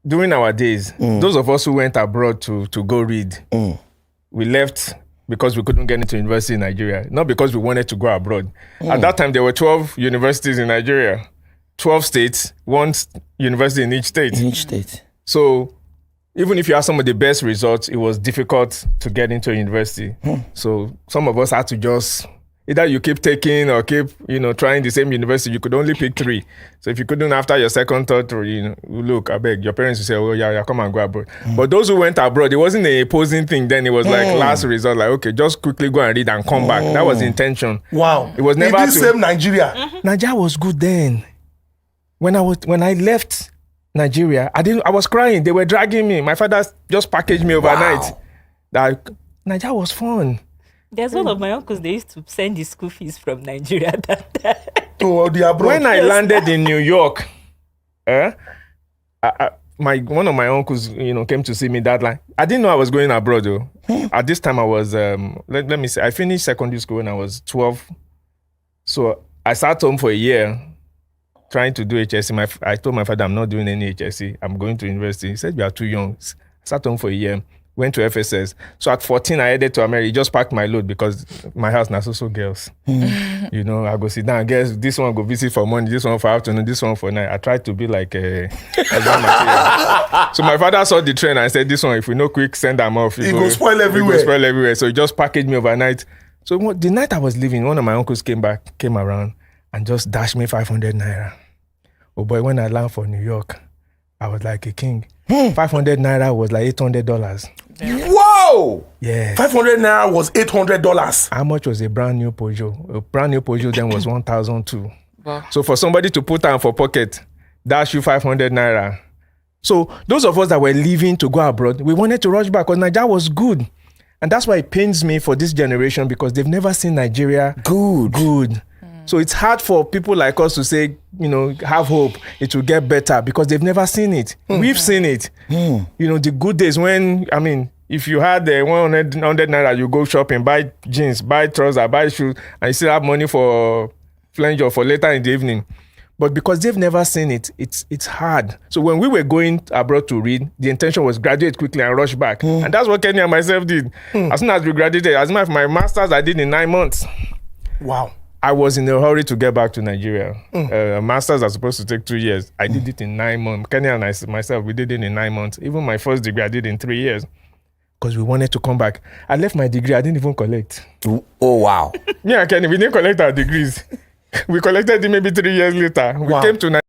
during our days, those of us who went abroad to go read, we left because we couldn't get into university in Nigeria, not because we wanted to go abroad. At that time, there were 12 universities in Nigeria, 12 states, one university in each state. In each state. So even if you have some of the best results, it was difficult to get into a university. So some of us had to just, either you keep taking or keep, trying the same university. You could only pick 3. So if you couldn't after your second, third, or, look, I beg, your parents will say, oh, yeah, come and go abroad. But those who went abroad, it wasn't a opposing thing then. It was like last resort, like, okay, just quickly go and read and come back. That was the intention. Wow. It was never in this same Nigeria. Nigeria was good then. When I left Nigeria, I was crying. They were dragging me. My father just packaged me overnight. That Nigeria was fun. There's one of my uncles, they used to send the school fees from Nigeria that time. To the abroad. When I landed in New York, one of my uncles, came to see me that line. I didn't know I was going abroad though. At this time I was, let me say, I finished secondary school when I was 12. So I sat home for a year trying to do HSC. I told my father, I'm not doing any HSC. I'm going to university. He said, you are too young. I sat home for a year. Went to FSS. So at 14, I headed to America. He just packed my load because my house now so girls. I go sit down. Guess this one go visit for morning, this one for afternoon, this one for night. I tried to be like a exam material. So my father saw the trend and said, this one, if we no quick send them off, it go spoil everywhere. So he just packaged me overnight. So the night I was leaving, one of my uncles came around and just dashed me 500 naira. Oh boy, when I landed for New York, I was like a king. 500 naira was like $800. Whoa! Yeah. 500 naira was $800. How much was a brand new Peugeot? A brand new Peugeot then was 1,002. Wow. So for somebody to put down for pocket, dash you 500 naira. So those of us that were leaving to go abroad, we wanted to rush back because Nigeria was good. And that's why it pains me for this generation because they've never seen Nigeria good. So it's hard for people like us to say, have hope, it will get better because they've never seen it. We've seen it. The good days when, if you had 100 naira, you go shopping, buy jeans, buy trousers, buy shoes, and you still have money for flange or for later in the evening. But because they've never seen it, it's hard. So when we were going abroad to read, the intention was graduate quickly and rush back. And that's what Kenny and myself did. As soon as we graduated, as a matter of my master's I did in 9 months. Wow. I was in a hurry to get back to Nigeria. Masters are supposed to take 2 years. I did it in 9 months. Kenny and myself, we did it in 9 months. Even my first degree, I did in 3 years. Because we wanted to come back. I left my degree, I didn't even collect. Oh, wow. Me and Kenny, we didn't collect our degrees. We collected it maybe 3 years later. We came to Nigeria.